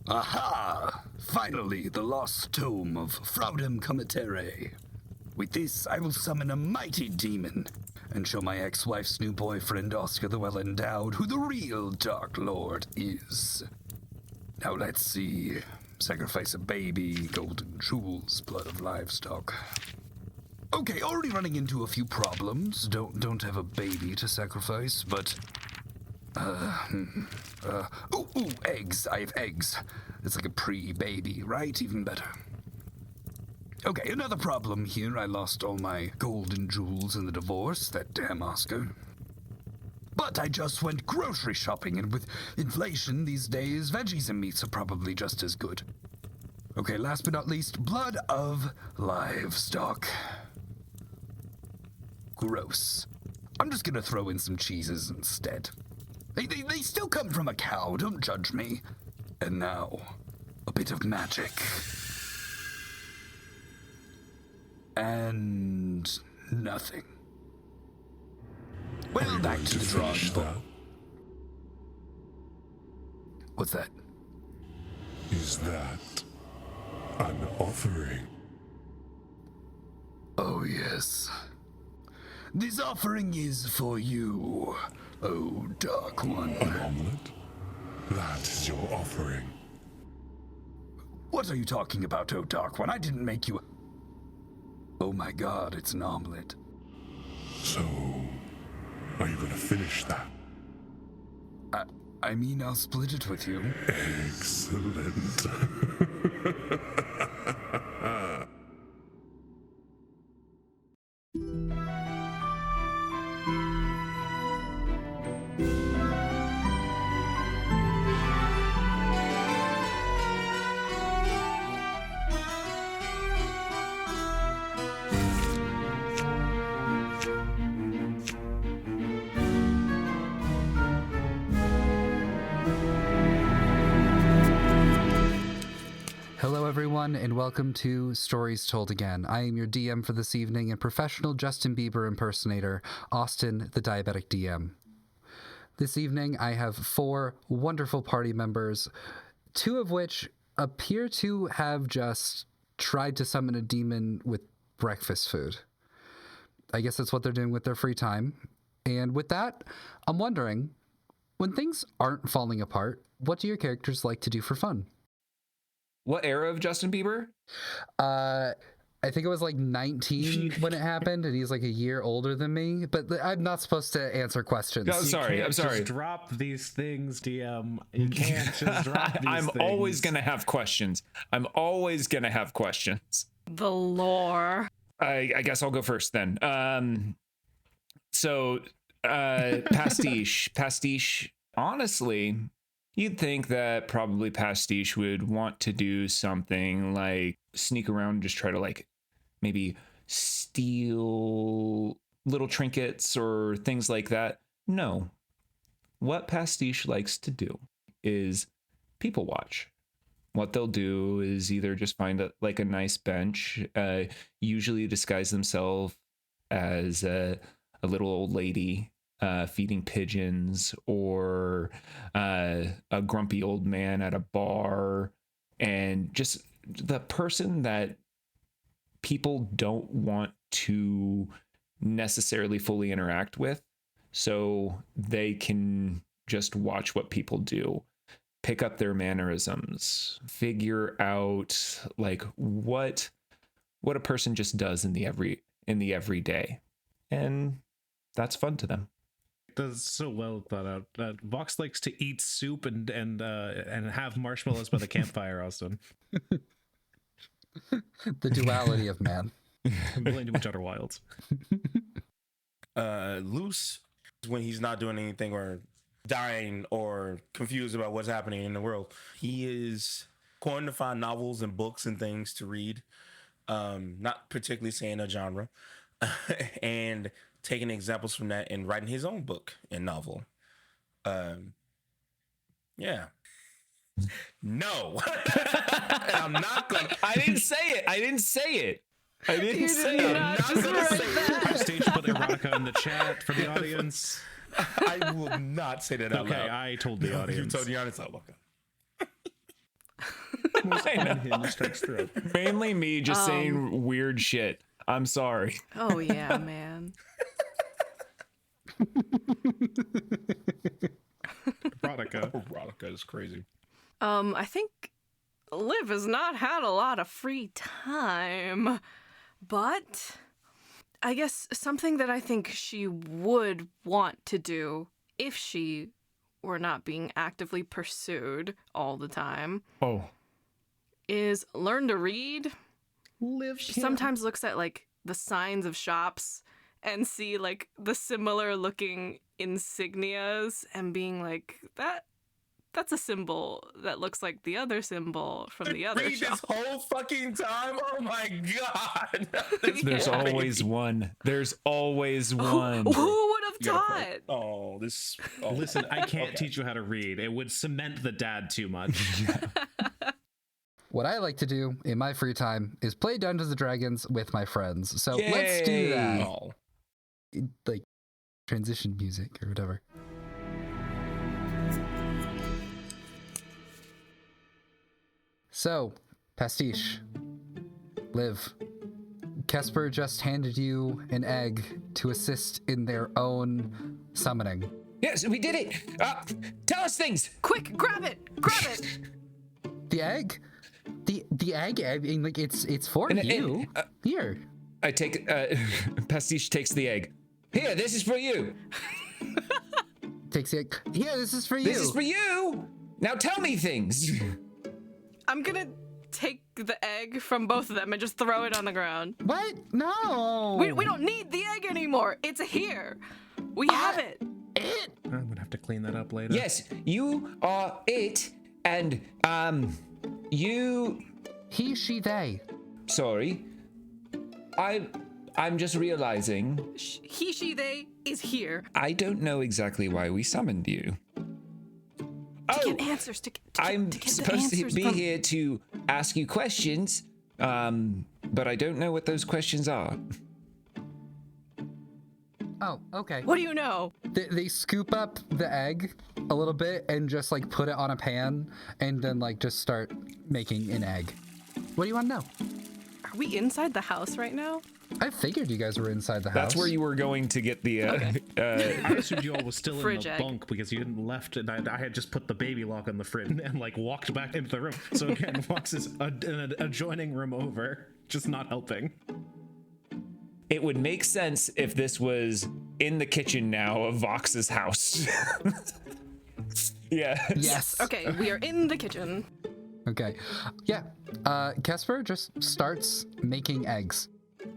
Aha! Finally, the lost tome of Fraudem Comitere. With this, I will summon a mighty demon and show my ex-wife's new boyfriend, Oscar the Well-Endowed, who the real Dark Lord is. Now let's see. Sacrifice a baby, golden jewels, blood of livestock. Okay, already running into a few problems. Don't have a baby to sacrifice, but... eggs. I have eggs. It's like a pre-baby, right? Even better. Okay, another problem here. I lost all my golden jewels in the divorce, that damn Oscar. But I just went grocery shopping, and with inflation these days, veggies and meats are probably just as good. Okay, last but not least, blood of livestock. Gross. I'm just gonna throw in some cheeses instead. They still come from a cow, don't judge me. And now, a bit of magic. And nothing. Well, back to the drawing board. What's that? Is that an offering? Oh, yes. This offering is for you, oh Dark One. An omelet? That is your offering. What are you talking about, oh Dark One? I didn't make you... Oh my god, it's an omelet. So, are you gonna finish that? I mean, I'll split it with you. Excellent. Hello everyone, and welcome to Stories Told Again. I am your DM for this evening and professional Justin Bieber impersonator, Austin, the Diabetic DM. This evening I have 4 wonderful party members, 2 of which appear to have just tried to summon a demon with breakfast food. I guess that's what they're doing with their free time. And with that, I'm wondering, when things aren't falling apart, what do your characters like to do for fun? What era of Justin Bieber? I think it was like 19 when it happened, and he's like a year older than me. But I'm not supposed to answer questions. Oh, sorry. I'm sorry. Just drop these things, DM. You can't just drop these I'm things. always going to have questions. The lore. I guess I'll go first then. Pastiche. Honestly, you'd think that probably Pastiche would want to do something like sneak around and just try to like maybe steal little trinkets or things like that. No. What Pastiche likes to do is people watch. What they'll do is either just find a nice bench, usually disguise themselves as a little old lady feeding pigeons, or a grumpy old man at a bar, and just the person that people don't want to necessarily fully interact with, so they can just watch what people do, pick up their mannerisms, figure out like what a person just does in the everyday, and that's fun to them. That's so well thought out. Vox likes to eat soup and have marshmallows by the campfire, Austin. The duality of man. I'm playing too much Outer Wilds. Loose when he's not doing anything or dying or confused about what's happening in the world. He is going to find novels and books and things to read, not particularly saying a genre, and taking examples from that and writing his own book and novel. Yeah. No. I'm not gonna. I didn't say it. I'm not gonna say it. Stage put erotica in the chat for the audience. I will not say that out loud. Okay, I told the audience. You told the audience. Oh, okay. Most I know. unhinged text thread. Mainly me just saying weird shit. I'm sorry. Oh yeah, man. Erotica is crazy. I think Liv has not had a lot of free time, but I guess something that I think she would want to do if she were not being actively pursued all the time Oh. is learn to read. Liv She sometimes looks at like the signs of shops and see like the similar looking insignias and being like, that's a symbol that looks like the other symbol from the other Read shop. this whole fucking time. Oh my god. There's Yeah. always one. There's always one. Who would have You gotta taught? play. Oh, this. Oh. Listen, I can't teach you how to read. It would cement the dad too much. What I like to do in my free time is play Dungeons and Dragons with my friends. So let's do Yay. that. Oh. Like transition music or whatever. So, Pastiche, Liv, Kesper just handed you an egg to assist in their own summoning. Yes, we did it. Tell us things. Quick, grab it! Grab it! The egg? The egg? I mean, like, it's for you. Here. I take Pastiche takes the egg. Here, this is for you. Takes the egg. Here, this is for you. This is for you. Now tell me things. I'm gonna take the egg from both of them and just throw it on the ground. What? No. We don't need the egg anymore. It's here. We have it. I'm gonna have to clean that up later. Yes, you are it, and you. He, she, they. Sorry, I'm just realizing He, she, they is here. I don't know exactly why we summoned you. To get answers. To I'm get the supposed to answers be from- here to ask you questions, but I don't know what those questions are. Oh, okay. What do you know? They scoop up the egg a little bit and just like put it on a pan and then like just start making an egg. What do you want to know? Are we inside the house right now? I figured you guys were inside the house. That's where you were going to get the. I assumed you all was still in Fridge the egg. bunk because you hadn't left, and I had just put the baby lock on the fridge and like walked back into the room. So again, Vox is in an adjoining room over, just not helping. It would make sense if this was in the kitchen now of Vox's house. Yeah. Yes. Okay, we are in the kitchen. Okay. Yeah. Kesper just starts making eggs.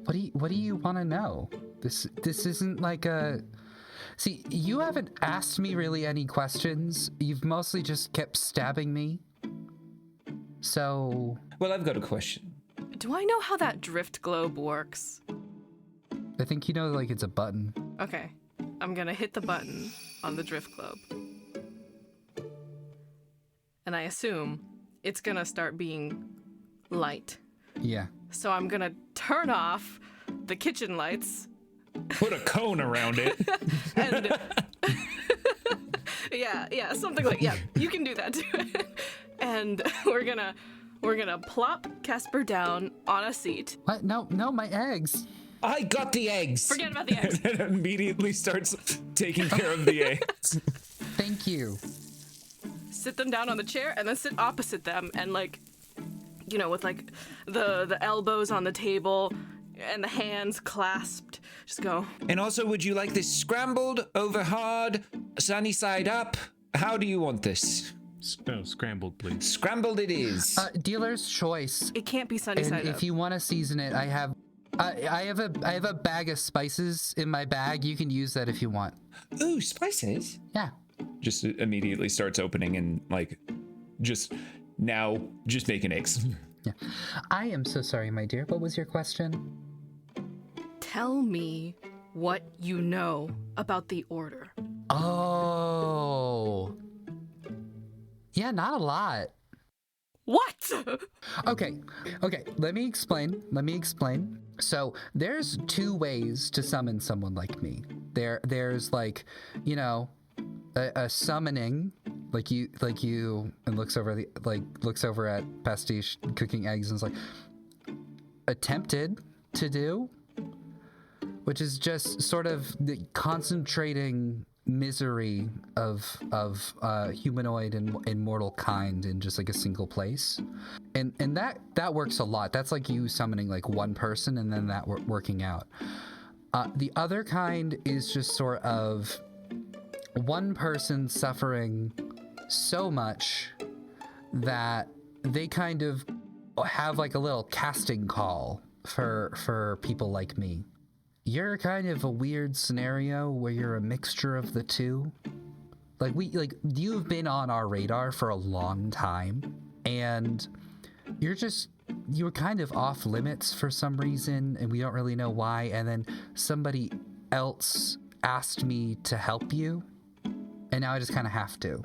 What do you want to know? This isn't like a. See, you haven't asked me really any questions. You've mostly just kept stabbing me. So Well, I've got a question. Do I know how that drift globe works? I think you know, like, it's a button. Okay, I'm gonna hit the button on the drift globe. And I assume it's gonna start being light. Yeah. So I'm gonna turn off the kitchen lights Put a cone around it. and yeah, something like you can do that too. And we're gonna plop Kesper down on a seat. What? No, my eggs. I got the eggs. Forget about the eggs. And immediately starts taking care of the eggs. Thank you. Sit them down on the chair and then sit opposite them and like, you know, with like the elbows on the table and the hands clasped. Just go. And also, would you like this scrambled, over hard, sunny side up? How do you want this? No, scrambled, please. Scrambled it is. Dealer's choice. It can't be sunny And side up. if you want to season it, I have a bag of spices in my bag. You can use that if you want. Ooh, spices. Yeah. Just immediately starts opening and like, just making eggs. Yeah. I am so sorry, my dear. What was your question? Tell me what you know about the order. Oh. Yeah, not a lot. What? Okay. Let me explain. So there's two ways to summon someone like me. There's like, you know, a summoning, like you, and looks over at Pastiche cooking eggs and is like, attempted to do, which is just sort of the concentrating misery of humanoid and mortal kind in just like a single place, and that works a lot. That's like you summoning like one person and then that working out. The other kind is just sort of one person suffering so much that they kind of have like a little casting call for people like me. You're kind of a weird scenario where you're a mixture of the two. You've been on our radar for a long time, and you're kind of off limits for some reason, and we don't really know why. And then somebody else asked me to help you, and now I just kind of have to.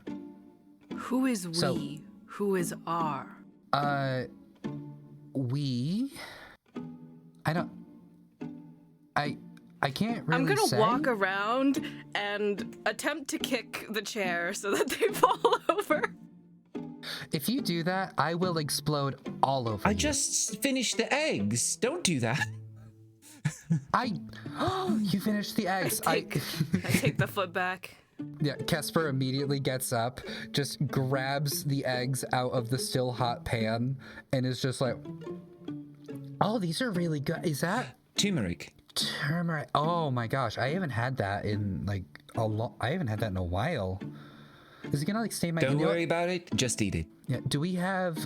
Who is we? So, who is our? We. I can't really I'm gonna say. walk around and attempt to kick the chair so that they fall over. If you do that, I will explode all over you. I just finished the eggs. Don't do that. You finished the eggs. I take the foot back. Yeah, Kesper immediately gets up, just grabs the eggs out of the still hot pan, and is just like, oh, these are really good. Is that Turmeric. turmeric? Oh my gosh, I haven't had that in like I haven't had that in a while. Is it gonna like stay my? Don't worry about it. Just eat it. Yeah. Do we have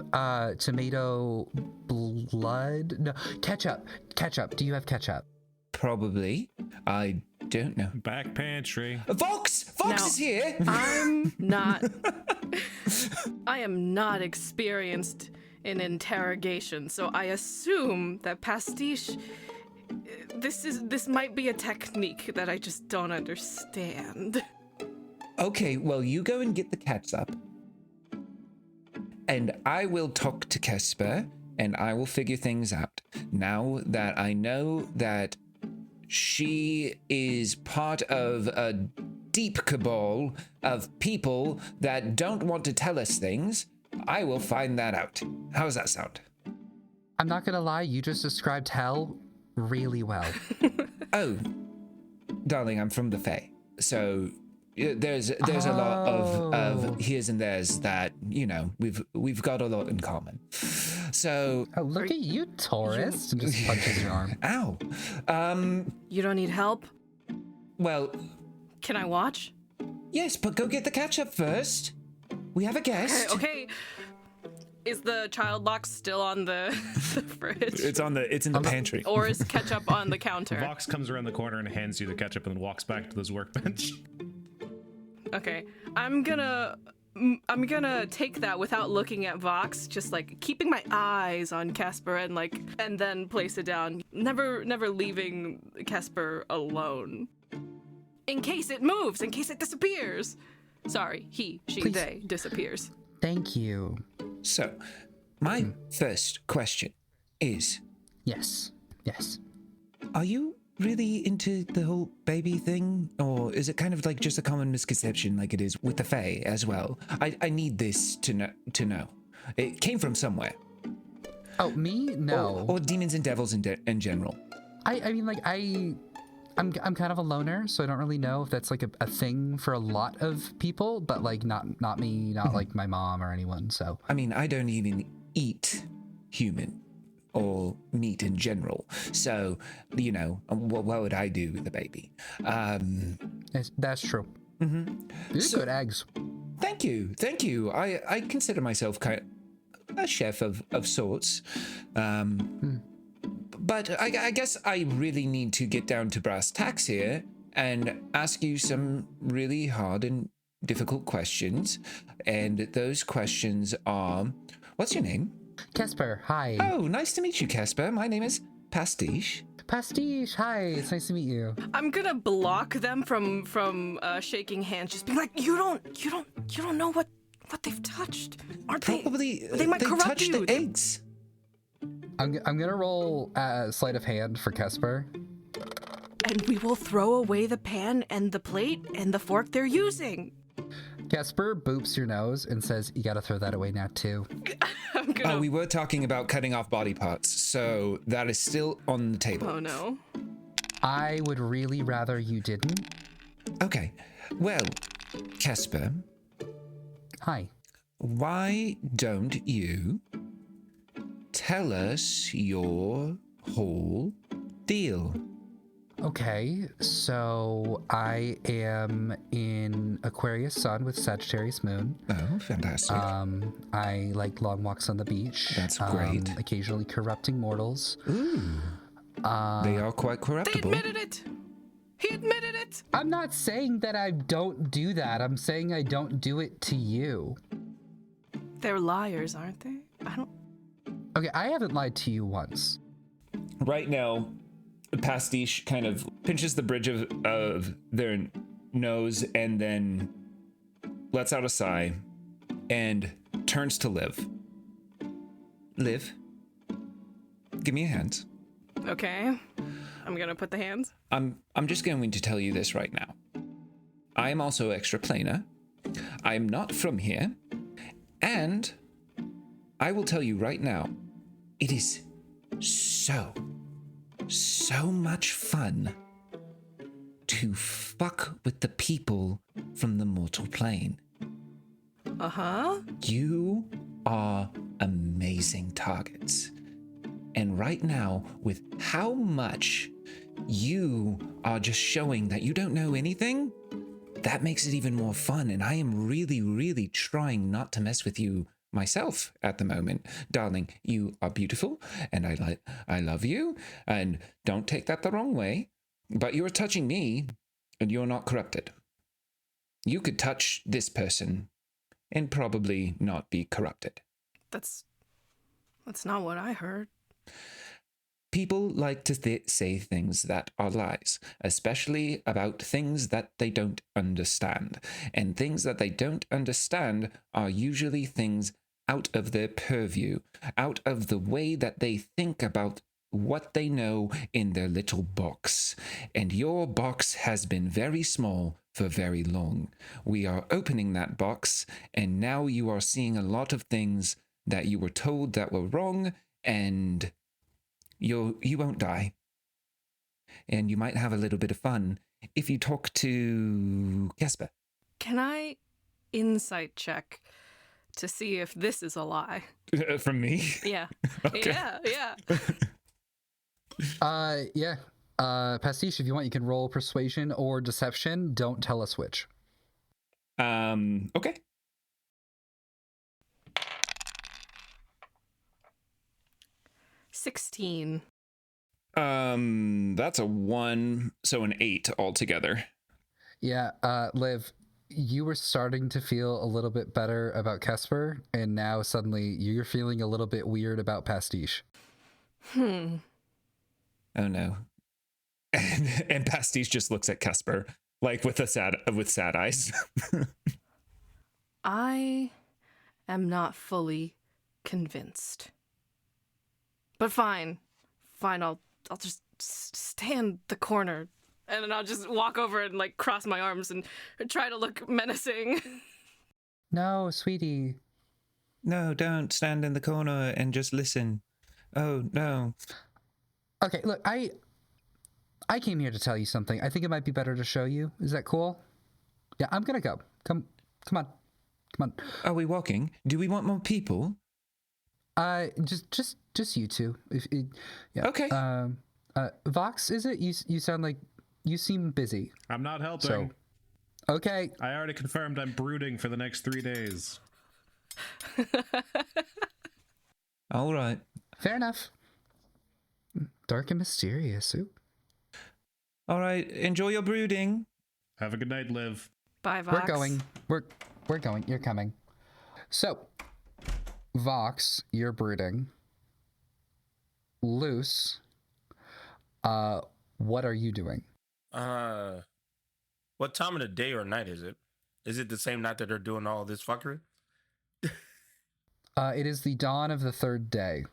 tomato blood? No, ketchup. Ketchup. Do you have ketchup? Probably. I don't know. Back pantry. Vox! Vox Now, is here! I am not experienced in interrogation, so I assume that Pastiche, this might be a technique that I just don't understand. Okay, well, you go and get the ketchup. And I will talk to Kesper, and I will figure things out. Now that I know that she is part of a deep cabal of people that don't want to tell us things, I will find that out. How does that sound? I'm not gonna lie, you just described hell really well. Oh, darling, I'm from the Fae, so there's a lot of here's and there's that, you know, we've got a lot in common. So Oh, look at you, Taurus! And just punches your arm. Ow. You don't need help? Well, Can I watch? yes, but go get the ketchup first. We have a guest. Okay. Is the child lock still on the fridge? It's in the pantry. Or is ketchup on the counter? Vox comes around the corner and hands you the ketchup and then walks back to this workbench. Okay. I'm gonna take that without looking at Vox, just like keeping my eyes on Kesper and then place it down. Never leaving Kesper alone. In case it moves, in case it disappears. Sorry, he, she, Please. they disappears. Thank you. So, my first question is, Yes. Yes. are you really into the whole baby thing? Or is it kind of like just a common misconception like it is with the Fae as well? I need this to know. It came from somewhere. Oh, me? No. Or demons and devils in general. I mean, like, I'm kind of a loner, so I don't really know if that's like a thing for a lot of people, but like not me, not like my mom or anyone. So I mean, I don't even eat human or meat in general. So, you know, what would I do with the baby? that's true. These are good eggs. Thank you. I consider myself kind of a chef of sorts. But I guess I really need to get down to brass tacks here and ask you some really hard and difficult questions. And those questions are, what's your name? Kesper, hi. Oh, nice to meet you, Kesper. My name is Pastiche. Pastiche, hi. It's nice to meet you. I'm gonna block them from shaking hands, just being like, you don't know what they've touched. Aren't Probably they might corrupt touched you. the eggs. I'm gonna roll sleight of hand for Kesper. And we will throw away the pan and the plate and the fork they're using. Casper boops your nose and says, "You gotta throw that away now, too." I'm gonna. Oh, we were talking about cutting off body parts, so that is still on the table. Oh no. I would really rather you didn't. Okay. Well, Casper, Hi. why don't you tell us your whole deal? Okay, so I am in Aquarius Sun with Sagittarius Moon. Oh, fantastic. I like long walks on the beach. That's great. Occasionally corrupting mortals. Ooh. They are quite They corruptible. admitted it. He admitted it. I'm not saying that I don't do that. I'm saying I don't do it to you. They're liars, aren't they? I don't. Okay, I haven't lied to you once. Right now, Pastiche kind of pinches the bridge of their nose and then lets out a sigh and turns to Liv. Liv, give me a hand. Okay. I'm gonna put the hands. I'm just going to tell you this right now. I am also extraplanar. I am not from here. And I will tell you right now, it is so much fun to fuck with the people from the mortal plane. Uh-huh. You are amazing targets. And right now, with how much you are just showing that you don't know anything, that makes it even more fun. And I am really, really trying not to mess with you myself at the moment. Darling, you are beautiful, and I love you, and don't take that the wrong way, but you're touching me, and you're not corrupted. You could touch this person and probably not be corrupted. That's not what I heard. People like to say things that are lies, especially about things that they don't understand. And things that they don't understand are usually things out of their purview, out of the way that they think about what they know in their little box. And your box has been very small for very long. We are opening that box, and now you are seeing a lot of things that you were told that were wrong, and you won't die. And you might have a little bit of fun if you talk to Casper. Can I insight check to see if this is a lie? From me? Yeah. Okay. Yeah. Yeah. Pastiche, if you want, you can roll persuasion or deception. Don't tell us which. Okay. 16. That's a 1, so an 8 altogether. Yeah, Liv, you were starting to feel a little bit better about Casper, and now suddenly you're feeling a little bit weird about Pastiche. Hmm. Oh no. And Pastiche just looks at Casper like with sad eyes. I am not fully convinced. But fine, I'll just stay in the corner, and then I'll just walk over and like cross my arms and try to look menacing. No, sweetie. No, don't stand in the corner and just listen. Oh no. Okay, look, I came here to tell you something. I think it might be better to show you. Is that cool? Yeah, I'm gonna go. Come on. Are we walking? Do we want more people? Just you two. Yeah. Okay. Vox, is it? You sound like you seem busy. I'm not helping. So, okay. I already confirmed I'm brooding for the next 3 days. All right. Fair enough. Dark and mysterious. Ooh. All right. Enjoy your brooding. Have a good night, Liv. Bye, Vox. We're going. We're going. You're coming. So, Vox, you're brooding. Luce, what are you doing? What time of the day or night is it? Is it the same night that they're doing all this fuckery? It is the dawn of the third day.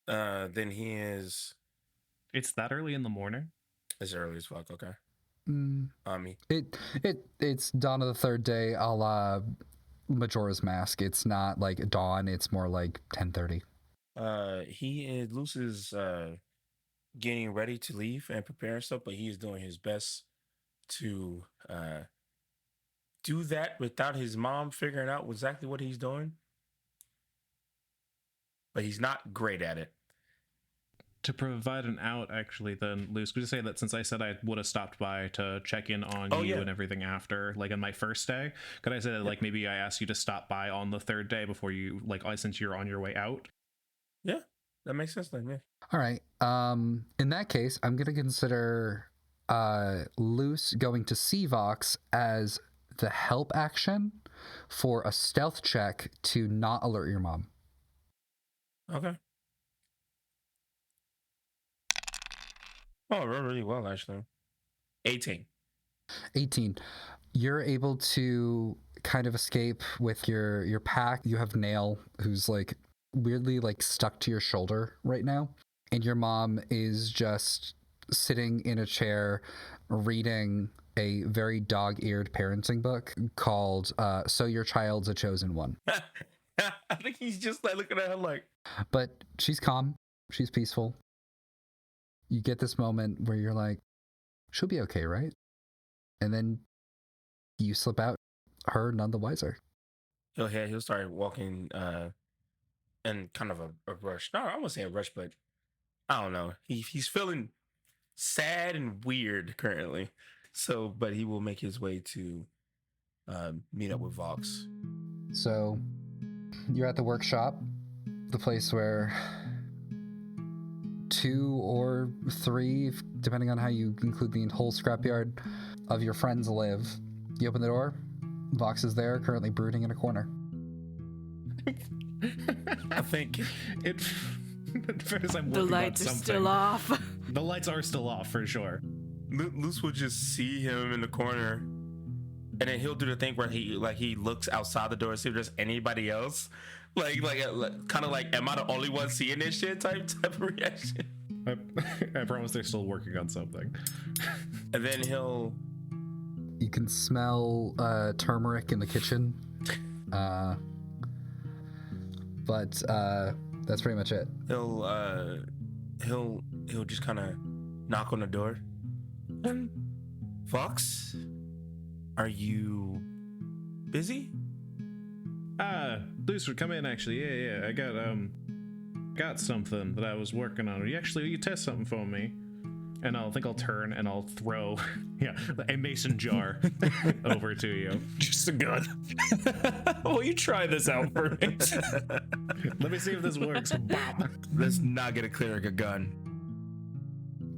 Then he is. It's that early in the morning? It's early as fuck. Okay. Ami. It's dawn of the third day, a la Majora's Mask. It's not like dawn, it's more like 10:30. Luce is getting ready to leave and prepare stuff, but he's doing his best to do that without his mom figuring out exactly what he's doing. But he's not great at it. To provide an out, actually, then, Luce, could you say that since I said I would have stopped by to check in on you and everything after, like, on my first day, could I say that, like, maybe I asked you to stop by on the third day before you, like, since you're on your way out? Yeah, that makes sense then, yeah. All right. In that case, I'm going to consider Luce going to see Vox as the help action for a stealth check to not alert your mom. Okay. Oh, really well, actually. 18. 18. You're able to kind of escape with your pack. You have Nail, who's like weirdly like stuck to your shoulder right now. And your mom is just sitting in a chair reading a very dog-eared parenting book called So Your Child's a Chosen One. I think he's just like looking at her like... But she's calm. She's peaceful. You get this moment where you're like, she'll be okay, right? And then you slip out, her none the wiser. He'll start walking in kind of a rush. No, I won't say a rush, but I don't know. He's feeling sad and weird currently. So, but he will make his way to meet up with Vox. So you're at the workshop, the place where 2 or 3, depending on how you include the whole scrapyard, of your friends live. You open the door, Vox is there, currently brooding in a corner. I think At first, I'm The working on lights are something. still off. The lights are still off, for sure. Luce will just see him in the corner, and then he'll do the thing where he looks outside the door to see if there's anybody else. Like kind of like, am I the only one seeing this shit type of reaction? I promise they're still working on something. And then You can smell turmeric in the kitchen. But that's pretty much it. he'll just kind of knock on the door. Vox, are you busy? Luce would come in, actually. Yeah. I got something that I was working on. You test something for me. And I'll turn and I'll throw, a mason jar over to you. Just a gun. Will you try this out for me? Let me see if this works. Bop. Let's not get a cleric a gun.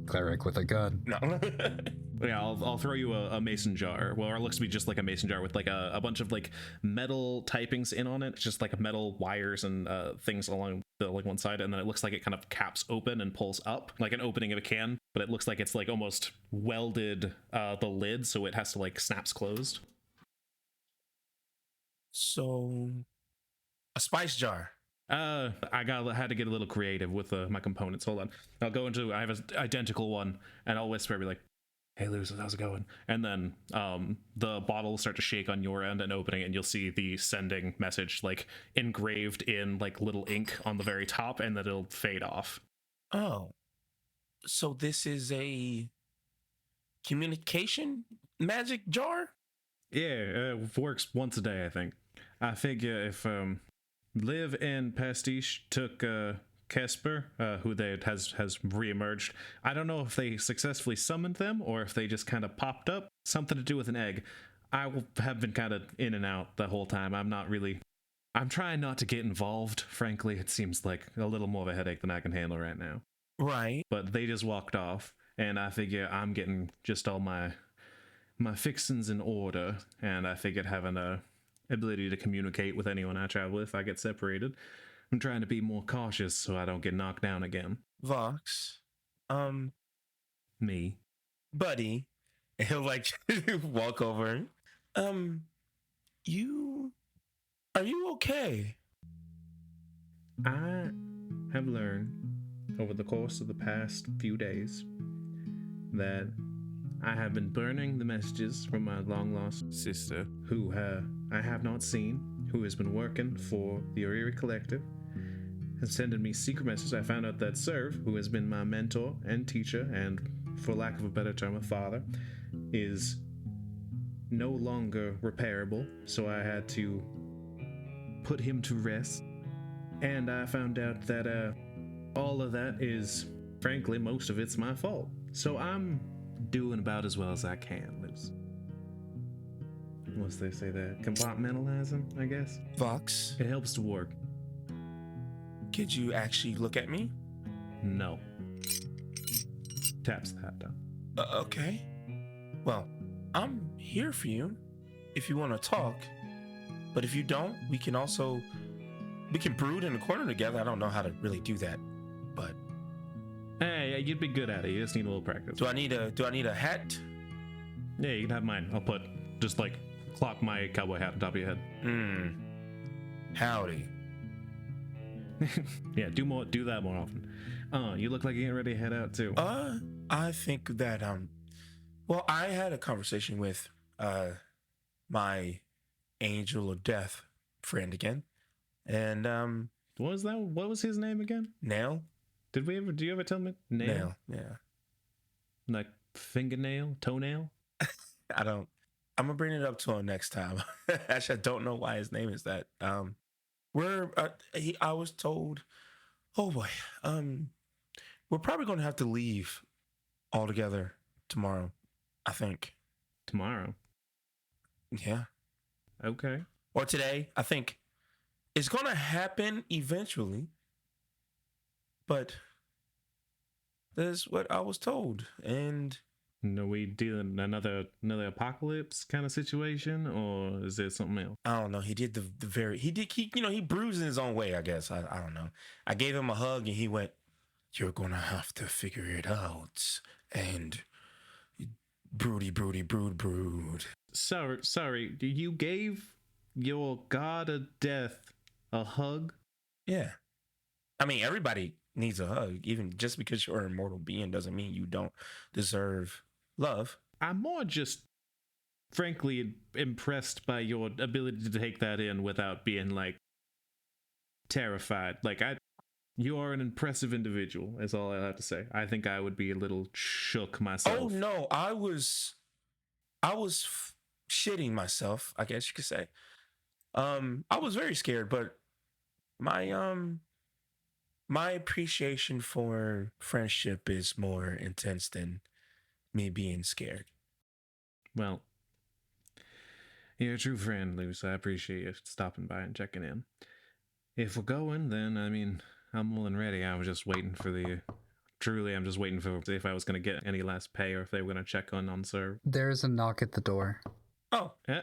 Cleric with a gun. No. Yeah, I'll throw you a mason jar. Well, it looks to be just like a mason jar with like a bunch of like metal typings in on it. It's just like metal wires and things along the like one side, and then it looks like it kind of caps open and pulls up like an opening of a can, but it looks like it's like almost welded the lid, so it has to like snaps closed. So, a spice jar. I had to get a little creative with my components. Hold on, I have an identical one, and I'll whisper, be like, "Hey, Luz, how's it going?" And then the bottle will start to shake on your end and opening, and you'll see the sending message like engraved in like little ink on the very top, and then it'll fade off. Oh, so this is a communication magic jar? Yeah, it works once a day, I think. I figure if Liv and Pastiche took Kesper, who has reemerged. I don't know if they successfully summoned them or if they just kind of popped up. Something to do with an egg. I have been kind of in and out the whole time. I'm trying not to get involved. Frankly, it seems like a little more of a headache than I can handle right now. Right. But they just walked off, and I figure I'm getting just all my fixings in order, and I figured having a ability to communicate with anyone I travel with if I get separated. I'm trying to be more cautious so I don't get knocked down again. Vox, Me. buddy. And he'll like walk over. Are you okay? I have learned over the course of the past few days that I have been burning the messages from my long-lost sister, who I have not seen, who has been working for the Oriri Collective, has sending me secret messages. I found out that Serve, who has been my mentor and teacher, and for lack of a better term, a father, is no longer repairable, so I had to put him to rest. And I found out that all of that is, frankly, most of it's my fault. So I'm doing about as well as I can, Liz. What's they say there? Compartmentalizing, I guess? Vox, It helps to work. could you actually look at me? No. Taps the hat down. Okay. Well, I'm here for you if you want to talk. But if you don't, we can brood in the corner together. I don't know how to really do that, but Hey, you'd be good at it. You just need a little practice. do I need a hat? Yeah, you can have mine. I'll just clock my cowboy hat on top of your head. Howdy. Yeah, do that more often. You look like you're getting ready to head out too. I think that well, I had a conversation with my angel of death friend again, and What was that? What was his name again? Nail. Do you ever tell me? Nail. Yeah. Like fingernail, toenail? I'm gonna bring it up to him next time. Actually, I don't know why his name is that. I was told, oh boy, we're probably gonna have to leave altogether tomorrow, I think. Tomorrow. Yeah. Okay. Or today. I think it's gonna happen eventually. But that's what I was told. And Are we dealing another apocalypse kind of situation, or is there something else? I don't know. He did he bruised in his own way, I guess. I don't know. I gave him a hug and he went, "You're gonna have to figure it out." And broody, brood. Sorry. You gave your god of death a hug? Yeah. I mean, everybody needs a hug. Even just because you're an immortal being doesn't mean you don't deserve love. I'm more just frankly impressed by your ability to take that in without being terrified. You are an impressive individual, is all I have to say. I think I would be a little shook myself. Oh no, I was shitting myself, I guess you could say. I was very scared, but my appreciation for friendship is more intense than me being scared. Well, you're a true friend, Luce. I appreciate you stopping by and checking in. If we're going, then, I mean, I'm more than ready. I'm just waiting for if I was going to get any last pay or if they were going to check on Serve. There's a knock at the door. Oh, Yeah.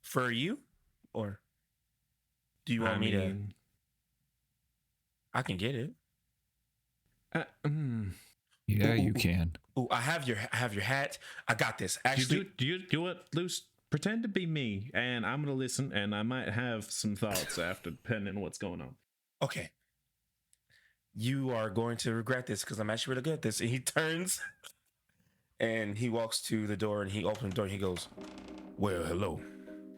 for you? Or do you want me to? I can get it. Yeah, you can. Ooh, I have your hat. I got this. Actually, Do you what, Luce? Pretend to be me, and I'm gonna listen, and I might have some thoughts after, depending on what's going on. okay. You are going to regret this because I'm actually really good at this. And he turns and he walks to the door and he opens the door and he goes, "Well, hello."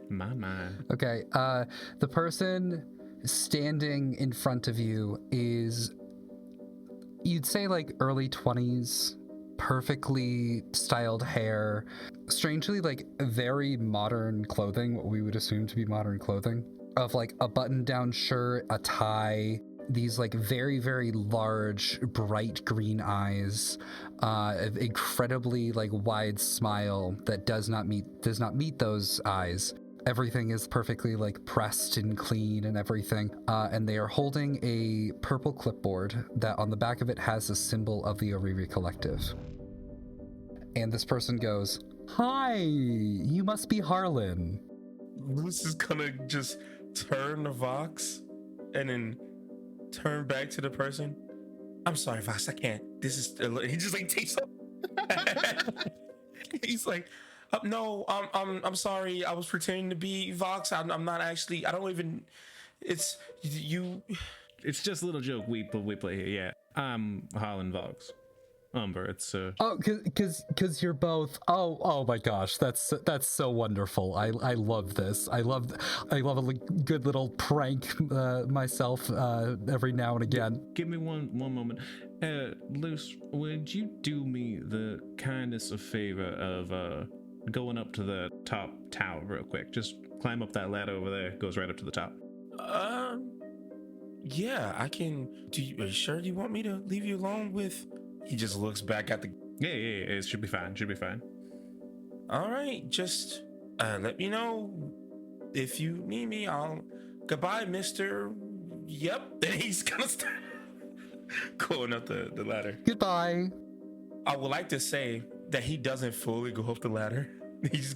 My. Okay, the person standing in front of you is, you'd say, early 20s, perfectly styled hair, strangely very modern clothing, what we would assume to be modern clothing, of a button-down shirt, a tie, these very, very large bright green eyes, an incredibly wide smile that does not meet those eyes. Everything is perfectly pressed and clean and everything, and they are holding a purple clipboard that on the back of it has a symbol of the Oriri Collective. And this person goes, "Hi, you must be Harlan." Luce is gonna just turn to Vox and then turn back to the person. "I'm sorry, Vox, I can't. This is," he just takes up. He's like, "No, I'm sorry. I was pretending to be Vox. I'm not actually. I don't even. It's you." It's just a little joke we play here. Yeah, I'm Harlan Vox. Umber. It's Oh, cause you're both. Oh my gosh, that's so wonderful. I love this. I love a good little prank myself every now and again. Give me one moment. Luce, would you do me the kindness of favor of going up to the top tower real quick? Just climb up that ladder over there. It goes right up to the top. Yeah, I can. Are you sure you want me to leave you alone with? He just looks back at the. Yeah. It should be fine. All right, just let me know if you need me. Goodbye, Mister. Yep. And he's gonna start going up the ladder. Goodbye. I would like to say that he doesn't fully go up the ladder. He's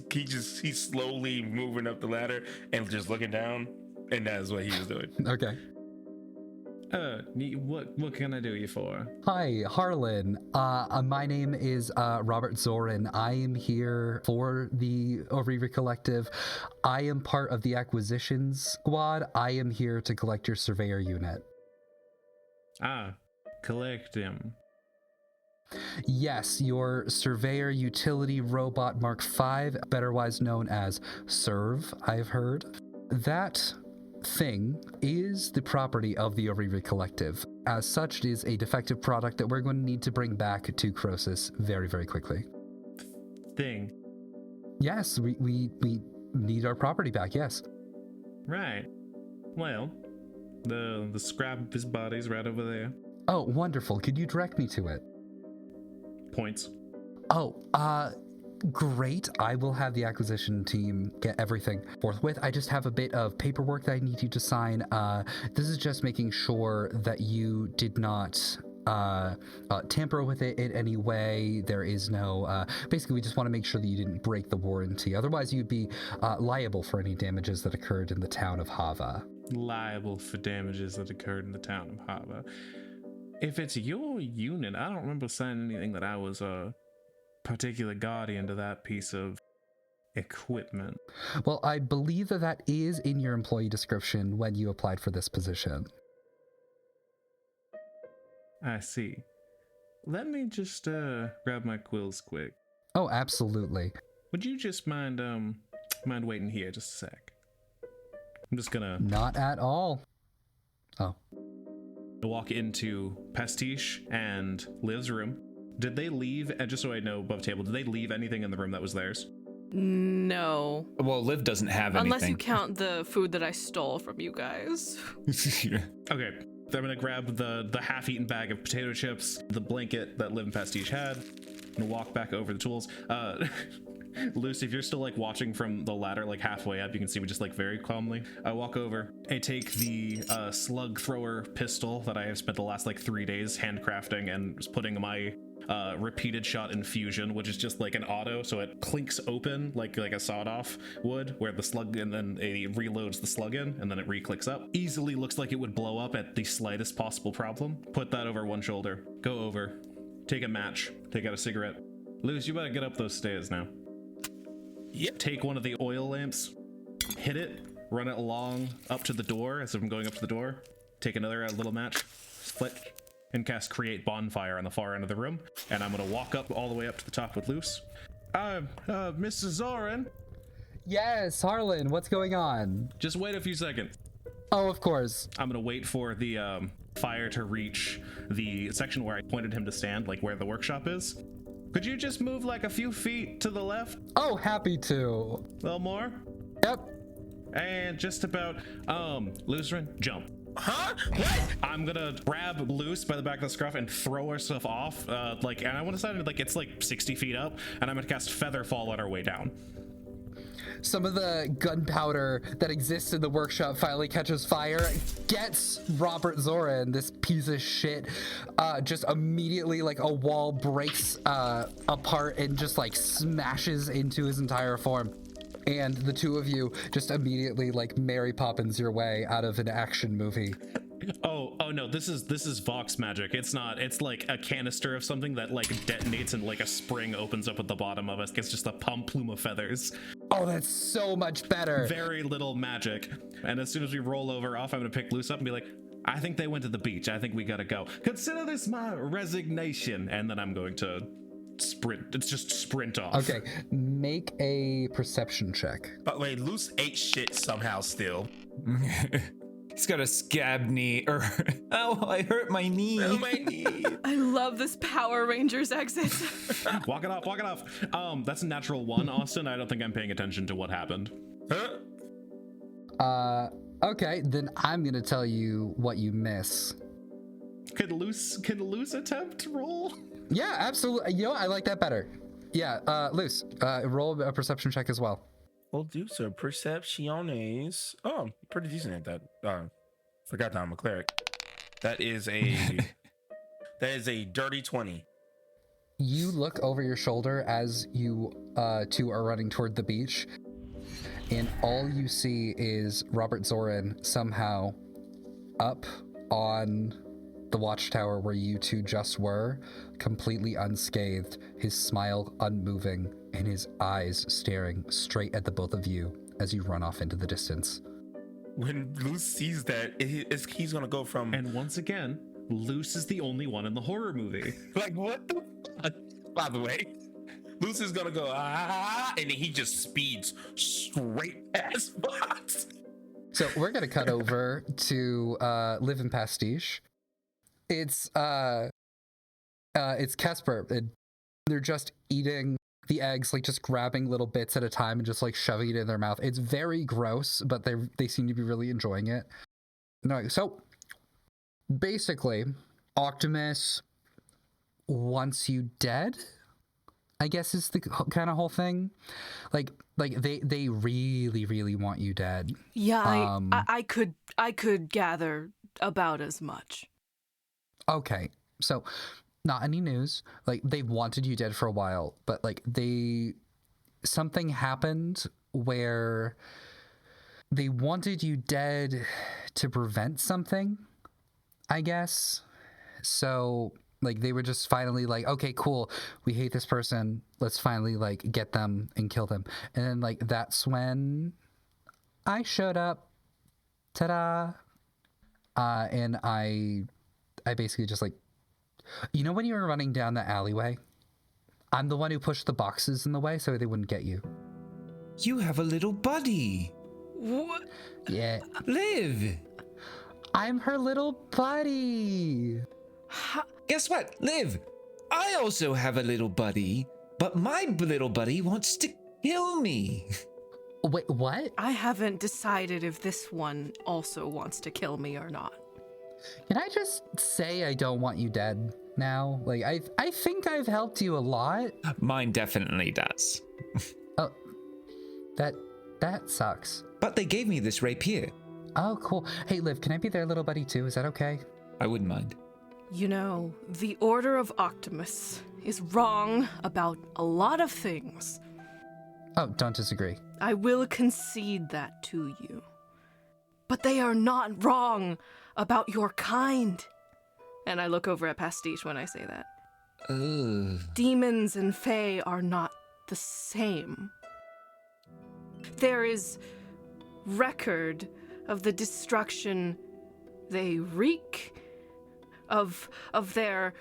slowly moving up the ladder and just looking down, and that's what he was doing. Okay. What can I do you for? Hi, Harlan. My name is Robert Zorin. I am here for the O'Reilly Collective. I am part of the acquisitions squad. I am here to collect your surveyor unit. Collect him. Yes, your surveyor utility robot Mark V, betterwise known as Serve, I've heard. That thing is the property of the O'Reilly Collective. As such, it is a defective product that we're going to need to bring back to Croesus very, very quickly. Thing. Yes, we need our property back, yes. Right. Well, the scrap of his body's right over there. Oh, wonderful. Could you direct me to it? Points. Oh, great. I will have the acquisition team get everything forthwith. I just have a bit of paperwork that I need you to sign. This is just making sure that you did not tamper with it in any way. There is no, basically we just want to make sure that you didn't break the warranty. Otherwise you'd be liable for any damages that occurred in the town of Hava. Liable for damages that occurred in the town of Hava. If it's your unit, I don't remember signing anything that I was a particular guardian to that piece of equipment. Well, I believe that is in your employee description when you applied for this position. I see. Let me just grab my quills quick. Oh, absolutely. Would you just mind waiting here just a sec? I'm just gonna Not at all. Oh. walk into Pastiche and Liv's room. Did they leave, and just so I know above table, did they leave anything in the room that was theirs? No. Well, Liv doesn't have anything. Unless you count the food that I stole from you guys. Okay. I'm gonna grab the half-eaten bag of potato chips, the blanket that Liv and Pastiche had, and walk back over the tools. Lucy, if you're still like watching from the ladder, like halfway up, you can see me just like very calmly. I walk over, I take the slug thrower pistol that I have spent the last like 3 days handcrafting and just putting my repeated shot infusion, which is just like an auto, so it clinks open like a sawed-off would, where the slug, and then it reloads the slug in, and then it re-clicks up. Easily looks like it would blow up at the slightest possible problem. Put that over one shoulder, go over, take a match, take out a cigarette. Luz, you better get up those stairs now. Yep. Take one of the oil lamps, hit it, run it along up to the door as if I'm going up to the door. Take another little match, split, and cast Create Bonfire on the far end of the room. And I'm gonna walk up all the way up to the top with Luce. Mr. Zorin. Yes, Harlan, what's going on? Just wait a few seconds. Oh, of course. I'm gonna wait for the fire to reach the section where I pointed him to stand, like where the workshop is. Could you just move like a few feet to the left? Oh, happy to. A little more? Yep. And just about, Lucerin, jump. Huh? What? I'm gonna grab Luce by the back of the scruff and throw herself off, and I want to say like it's like 60 feet up, and I'm gonna cast Feather Fall on our way down. Some of the gunpowder that exists in the workshop finally catches fire, gets Robert Zorin, this piece of shit, just immediately like a wall breaks apart and just like smashes into his entire form. And the two of you just immediately like Mary Poppins your way out of an action movie. Oh no, this is Vox magic. It's not, it's like a canister of something that like detonates and like a spring opens up at the bottom of it. It's just a plume of feathers. Oh, that's so much better. Very little magic. And as soon as we roll over off, I'm gonna pick Luce up and be like, I think they went to the beach. I think we gotta go. Consider this my resignation. And then I'm going to sprint. It's just sprint off. Okay, make a perception check. But wait, Luce ate shit somehow still. He's got a scab knee, or oh, I hurt my knee. Oh, my knee. I love this Power Rangers exit. Walk it off. That's a natural 1, Austin. I don't think I'm paying attention to what happened. Huh? Okay, then I'm gonna tell you what you miss. Can Luce attempt roll? Yeah, absolutely. You know what? I like that better. Yeah, Luce, roll a perception check as well. Well, do so. Percepciones. Oh, I'm pretty decent at that. Forgot that I'm a cleric. That is a dirty 20. You look over your shoulder as you two are running toward the beach, and all you see is Robert Zorin somehow up on the watchtower where you two just were, completely unscathed, his smile unmoving, and his eyes staring straight at the both of you as you run off into the distance. When Luce sees that, he's gonna go from And once again, Luce is the only one in the horror movie. like, what the fuck? By the way, Luce is gonna go and then he just speeds straight past Fox. So we're gonna cut over to Live in Pastiche. It's Casper. They're just eating the eggs, like just grabbing little bits at a time and just like shoving it in their mouth. It's very gross, but they seem to be really enjoying it. No, so basically, Optimus wants you dead, I guess is the kind of whole thing. Like they really want you dead. Yeah, I could gather about as much. Okay, so not any news. Like, they wanted you dead for a while, but like something happened where they wanted you dead to prevent something, I guess. So like they were just finally like, okay, cool, we hate this person, let's finally like get them and kill them. And then like that's when I showed up. Ta-da. And I basically just like, you know when you were running down the alleyway? I'm the one who pushed the boxes in the way so they wouldn't get you. You have a little buddy. What? Yeah. Liv. I'm her little buddy. Guess what, Liv? I also have a little buddy, but my little buddy wants to kill me. Wait, what? I haven't decided if this one also wants to kill me or not. Can I just say I don't want you dead now? Like, I think I've helped you a lot. Mine definitely does. Oh, that sucks. But they gave me this rapier. Oh, cool. Hey, Liv, can I be their little buddy too? Is that okay? I wouldn't mind. You know, the Order of Optimus is wrong about a lot of things. Oh, don't disagree. I will concede that to you. But they are not wrong about your kind. And I look over at Pastiche when I say that. Ugh. Demons and fae are not the same. There is record of the destruction they wreak, of their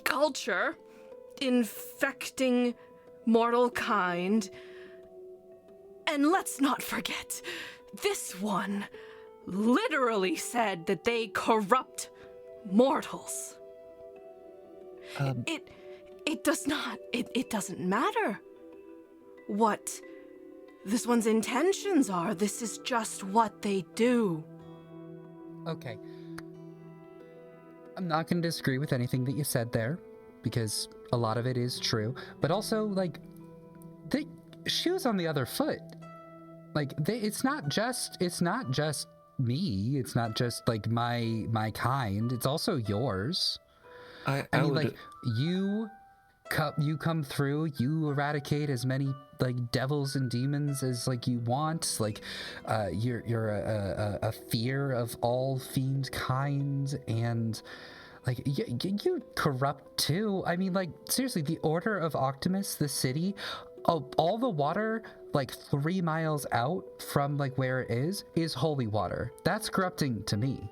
culture infecting mortal kind. And let's not forget, this one literally said that they corrupt mortals. It doesn't matter what this one's intentions are. This is just what they do. Okay. I'm not going to disagree with anything that you said there, because a lot of it is true. But also, like, the shoe's on the other foot. Like, it's not just me. It's not just like my kind. It's also yours. I mean, like, you come through. You eradicate as many like devils and demons as like you want. Like, you're a fear of all fiend kind, and like you corrupt too. I mean, like, seriously, the Order of Optimus, the city, all the water like 3 miles out from like where it is holy water. That's corrupting to me.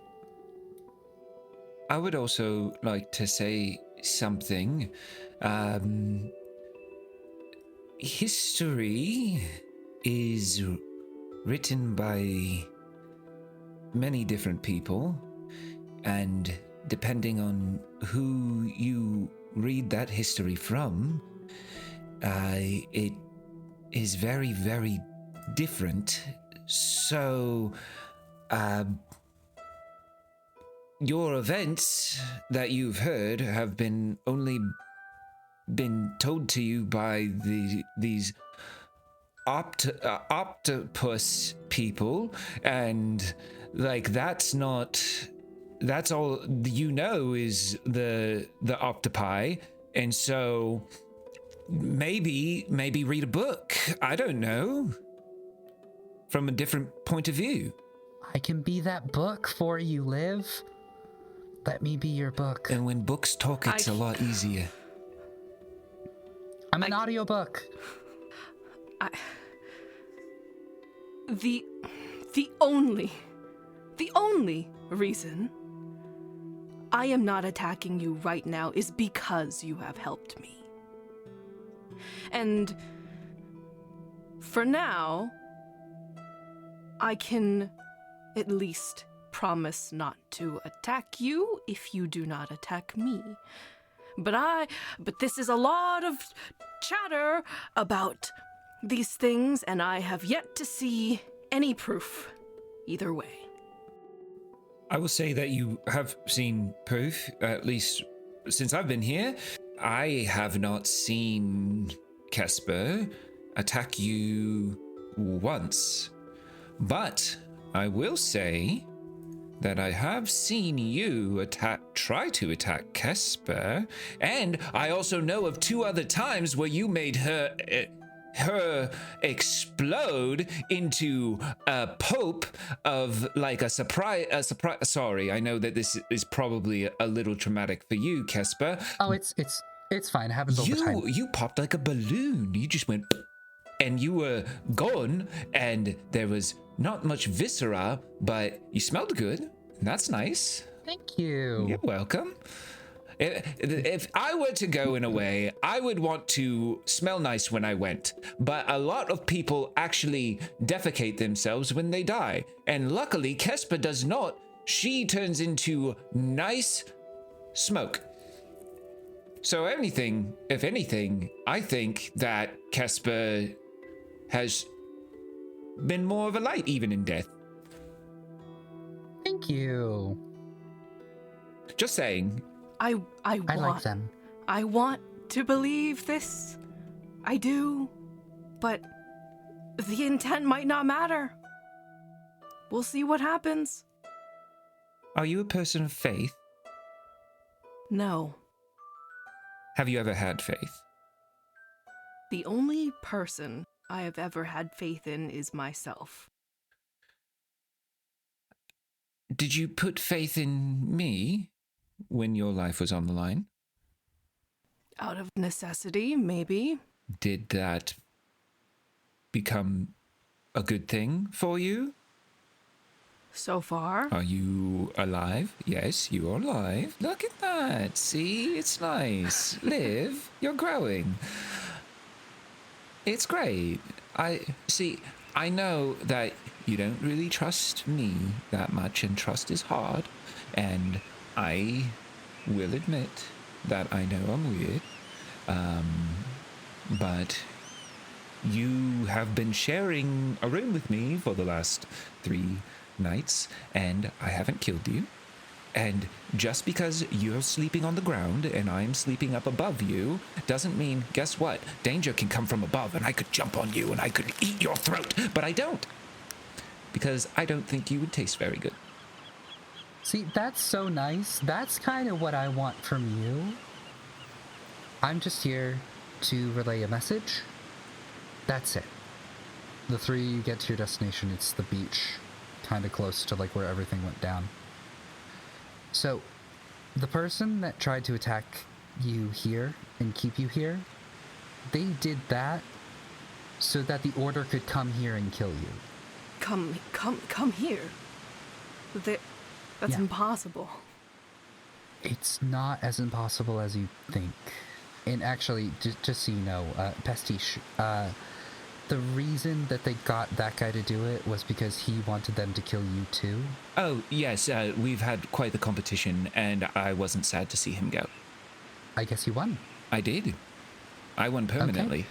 I would also like to say something. History is written by many different people, and depending on who you read that history from, it is very, very different. So, your events that you've heard have only been told to you by these octopus people, and like that's all you know is the octopi, and so maybe read a book, I don't know, from a different point of view. I can be that book for you, Liv. Let me be your book. And when books talk, it's a lot easier. I'm an audiobook. The only reason I am not attacking you right now is because you have helped me. And for now, I can at least promise not to attack you if you do not attack me. But this is a lot of chatter about these things, and I have yet to see any proof either way. I will say that you have seen proof, at least since I've been here. I have not seen Kesper attack you once. But I will say that I have seen you try to attack Kesper, and I also know of 2 other times where you made her explode into a pope of like a surprise. Sorry, I know that this is probably a little traumatic for you, Kesper. Oh, it's fine. It happens all the time. You popped like a balloon. You just went, and you were gone, and there was not much viscera, but you smelled good. That's nice. Thank you. You're welcome. If I were to go in a way, I would want to smell nice when I went. But a lot of people actually defecate themselves when they die. And luckily, Kesper does not. She turns into nice smoke. So if anything, I think that Kesper has been more of a light even in death. Thank you. Just saying. I like them. I want to believe this. I do. But the intent might not matter. We'll see what happens. Are you a person of faith? No. Have you ever had faith? The only person I have ever had faith in is myself. Did you put faith in me when your life was on the line? Out of necessity, maybe. Did that become a good thing for you? So far. Are you alive? Yes, you are alive. Look at that. See, it's nice. Liv, you're growing. It's great. I know that you don't really trust me that much, and trust is hard, and I will admit that I know I'm weird, but you have been sharing a room with me for the last 3 nights, and I haven't killed you. And just because you're sleeping on the ground and I'm sleeping up above you doesn't mean, guess what? Danger can come from above, and I could jump on you and I could eat your throat, but I don't. Because I don't think you would taste very good. See, that's so nice. That's kind of what I want from you. I'm just here to relay a message. That's it. The 3 you get to your destination, it's the beach, kind of close to like where everything went down. So, the person that tried to attack you here and keep you here, they did that so that the Order could come here and kill you. Come here. That's Yeah. impossible. It's not as impossible as you think. And actually, just so you know, Pastiche, the reason that they got that guy to do it was because he wanted them to kill you too. Oh, yes, we've had quite the competition, and I wasn't sad to see him go. I guess you won. I did. I won permanently.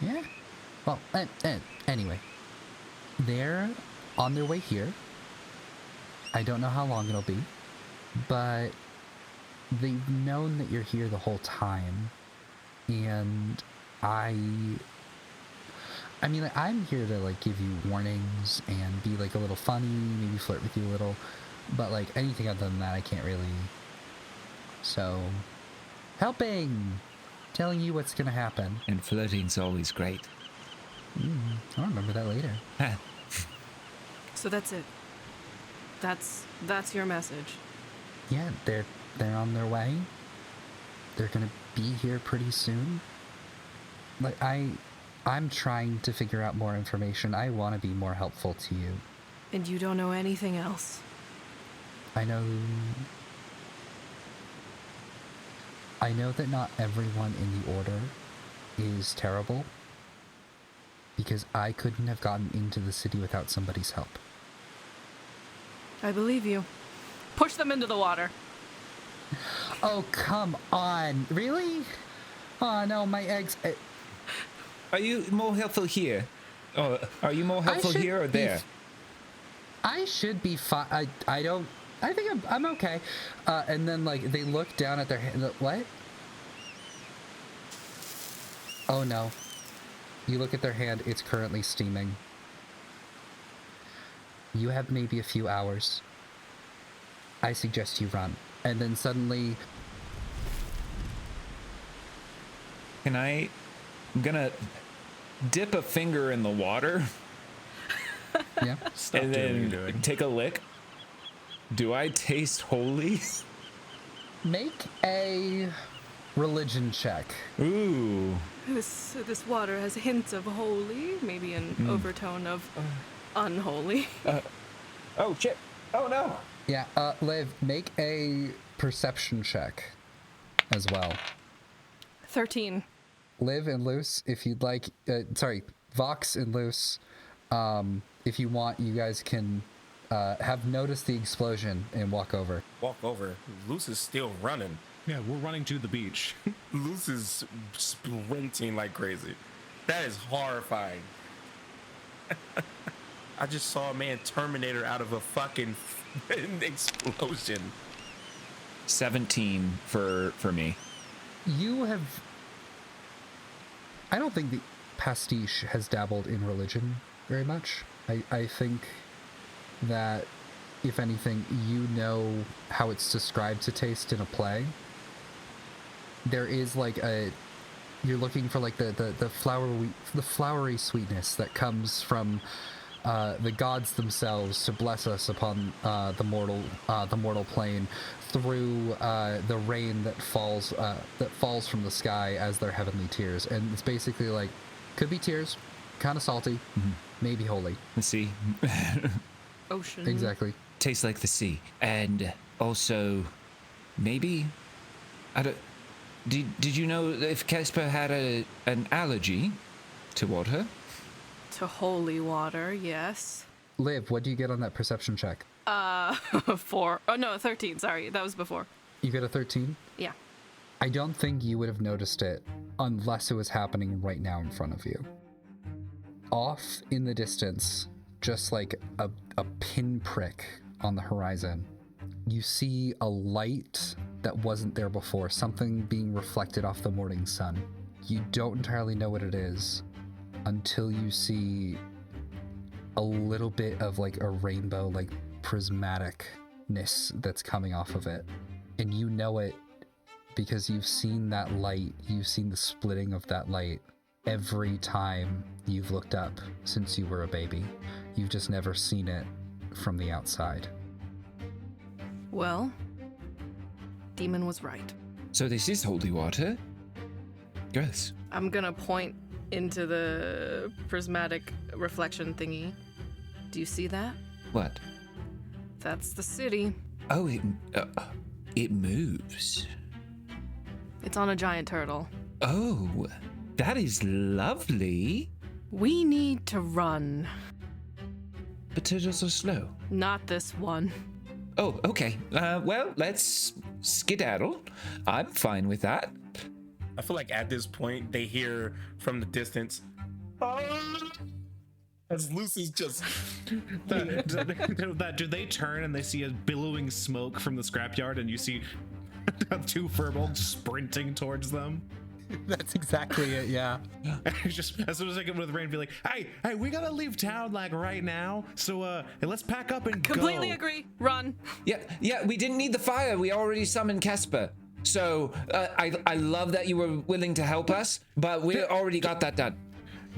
Okay. Yeah. Well, anyway, they're on their way here. I don't know how long it'll be, but they've known that you're here the whole time, and I mean, like, I'm here to, like, give you warnings and be, like, a little funny, maybe flirt with you a little, but, like, anything other than that, I can't really. So, helping! Telling you what's gonna happen. And flirting's always great. I'll remember that later. So that's it. That's your message. Yeah, they're on their way. They're gonna be here pretty soon. Like, I'm trying to figure out more information. I want to be more helpful to you. And you don't know anything else. I know that not everyone in the Order is terrible, because I couldn't have gotten into the city without somebody's help. I believe you. Push them into the water. Oh, come on. Really? Oh, no, my eggs. Are you more helpful here? Or are you more helpful here or there? I should be fine. I think I'm okay. And then, like, they look down at their hand. What? Oh, no. You look at their hand. It's currently steaming. You have maybe a few hours. I suggest you run. And then suddenly... I'm gonna dip a finger in the water. Yeah. Stop and doing what then you're doing. take a lick. Do I taste holy? Make a religion check. Ooh. This water has hints of holy, maybe an overtone of unholy. Oh, shit. Oh, no. Yeah, Liv, make a perception check as well. 13. Liv and Luce, if you'd like, Vox and Luce, if you want, you guys can have noticed the explosion and walk over. Walk over. Luce is still running. Yeah, we're running to the beach. Luce is sprinting like crazy. That is horrifying. I just saw a man Terminator out of a fucking explosion. 17 for me. You have... I don't think the Pastiche has dabbled in religion very much. I think that, if anything, you know how it's described to taste in a play. There is, like, you're looking for, like, the flowery sweetness that comes from the gods themselves to bless us upon the mortal plane through the rain that falls from the sky as their heavenly tears. And it's basically like, could be tears, kind of salty, maybe holy. The sea. Ocean. Exactly. Tastes like the sea. And also, maybe, did you know if Casper had an allergy to water? To holy water, yes. Liv, what do you get on that perception check? 4. Oh, no, 13. Sorry, that was before. You get a 13? Yeah. I don't think you would have noticed it unless it was happening right now in front of you. Off in the distance, just like a pinprick on the horizon, you see a light that wasn't there before, something being reflected off the morning sun. You don't entirely know what it is until you see a little bit of, like, a rainbow, like, prismaticness that's coming off of it. And you know it because you've seen that light, you've seen the splitting of that light every time you've looked up since you were a baby. You've just never seen it from the outside. Well, Demon was right. So this is holy water? Yes. I'm gonna point into the prismatic reflection thingy. Do you see that? What? That's the city. Oh, It moves. It's on a giant turtle. Oh, that is lovely. We need to run. But turtles are slow. Not this one. Oh, okay. Well, let's skedaddle. I'm fine with that. I feel like at this point they hear from the distance, as Lucy's just. Do they turn and they see a billowing smoke from the scrapyard, and you see two furbolgs sprinting towards them? That's exactly it, yeah. Just as soon as I get with Rayne, be like, hey, we gotta leave town like right now. So let's pack up and Completely go. agree. Run. Yeah, we didn't need the fire. We already summoned Casper. So I love that you were willing to help us, but we already got that done.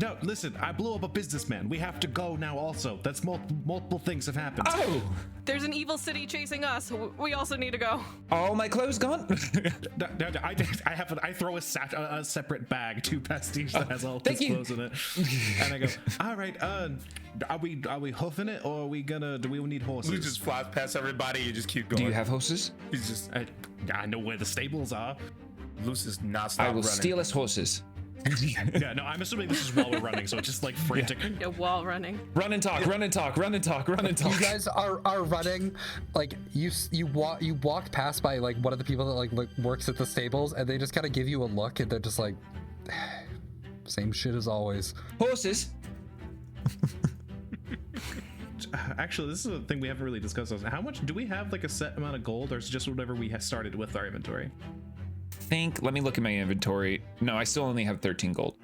No, listen, I blew up a businessman. We have to go now also. That's multiple things have happened. Oh, There's an evil city chasing us. We also need to go. all my clothes gone? No, I throw a separate bag to Pastiche that has all thank his you. clothes in it, and I go, all right, are we hoofing it, or are we gonna? Do we need horses? Lucy just flies past everybody. You just keep going. Do you have horses? He's just. I know where the stables are. Lucy's not I stopping will running. steal us horses. Yeah, no, I'm assuming this is while we're running, so it's just like frantic. Yeah, while running. Run and talk, run and talk, run and talk, run and talk. You guys are running, like you walked past by like one of the people that like works at the stables, and they just kind of give you a look, and they're just like, same shit as always. Horses? Actually, this is a thing we haven't really discussed. How much do we have? Like a set amount of gold, or is it just whatever we have started with our inventory? Let me look at my inventory. No, I still only have 13 gold.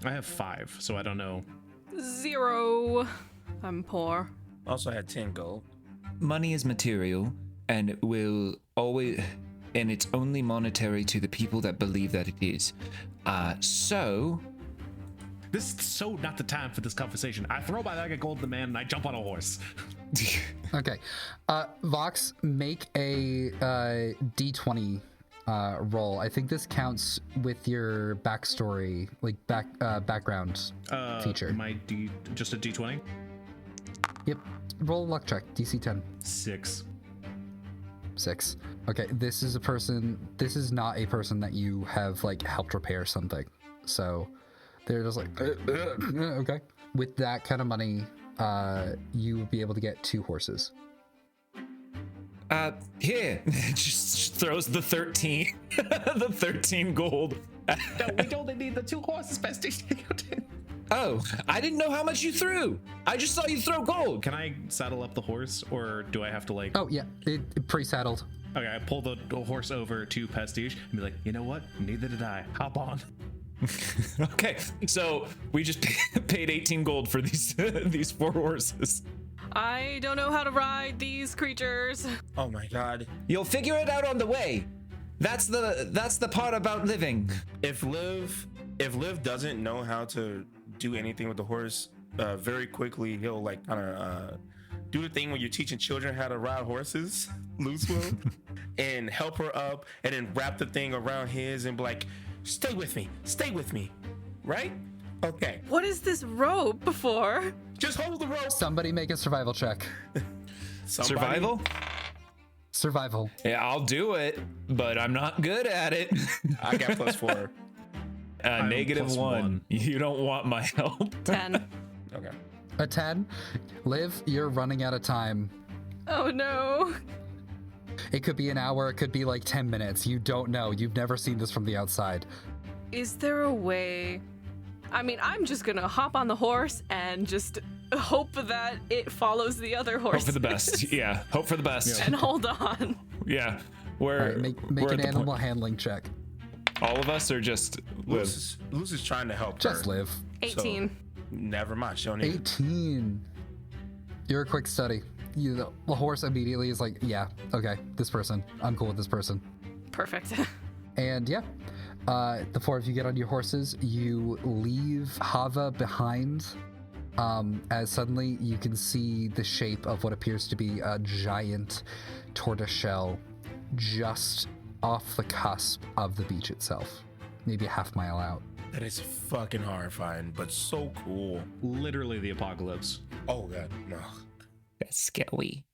I have 5, so I don't know. 0. I'm poor. Also had 10 gold. Money is material and will always, and it's only monetary to the people that believe that it is. So This is so not the time for this conversation. I throw my bag of gold to the man and I jump on a horse. Okay, Vox, make a D20 roll. I think this counts with your backstory, like background feature. Just a D20? Yep. Roll a luck check. DC 10. 6. 6. Okay, this is not a person that you have like helped repair something. So they're just like, okay. With that kind of money, you would be able to get 2 horses. Here. Just throws the 13 the 13 gold. No, we only need the 2 horses, Pastiche. Oh, I didn't know how much you threw. I just saw you throw gold. Can I saddle up the horse, or do I have to like... Oh yeah, it pre-saddled. Okay, I pull the horse over to Pastiche and be like, you know what? Neither did I. Hop on. Okay, so we just paid 18 gold for these 4 horses. I don't know how to ride these creatures. Oh my god. You'll figure it out on the way. That's the part about living. If Liv doesn't know how to do anything with the horse, very quickly he'll like kind of do the thing when you're teaching children how to ride horses, loose will, and help her up, and then wrap the thing around his and be like, stay with me, right? Okay. What is this rope for? Just hold the rope. Somebody make a survival check. Somebody- Survival? Survival. Yeah, I'll do it, but I'm not good at it. I got +4. Negative +1. 1. You don't want my help. 10. Okay. A 10. Liv, you're running out of time. Oh no. It could be an hour, it could be like 10 minutes. You don't know. You've never seen this from the outside. Is there a way? I mean, I'm just gonna hop on the horse and just hope that it follows the other horse. Hope for the best. Yeah, hope for the best. And hold on. Yeah. All We're right, make we're an at the animal point- handling check. All of us are just live. Lucy's trying to help Just her. live. 18. Never mind. She don't need 18. You're a quick study. The horse immediately is like, yeah, okay, this person. I'm cool with this person. Perfect. And yeah, the 4 of you get on your horses. You leave Hava behind, as suddenly you can see the shape of what appears to be a giant tortoiseshell just off the cusp of the beach itself, maybe a half-mile out. That is fucking horrifying, but so cool. Literally the apocalypse. Oh god, no. That's scary.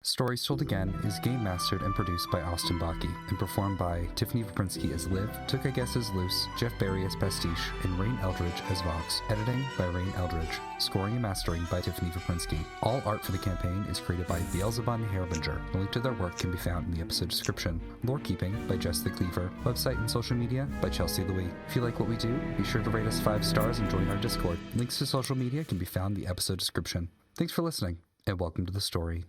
Stories Told Again is game mastered and produced by Austin Baki and performed by Tiffany Veprinski as Liv, Took I Guess as Luce, Jeff Barry as Pastiche, and Rayne Eldridge as Vox. Editing by Rayne Eldridge. Scoring and mastering by Tiffany Veprinski. All art for the campaign is created by Beelzebub Herbinger. A link to their work can be found in the episode description. Lore Keeping by Jess the Cleaver. Website and social media by Chelsea Louis. If you like what we do, be sure to rate us 5 stars and join our Discord. Links to social media can be found in the episode description. Thanks for listening, and welcome to the story.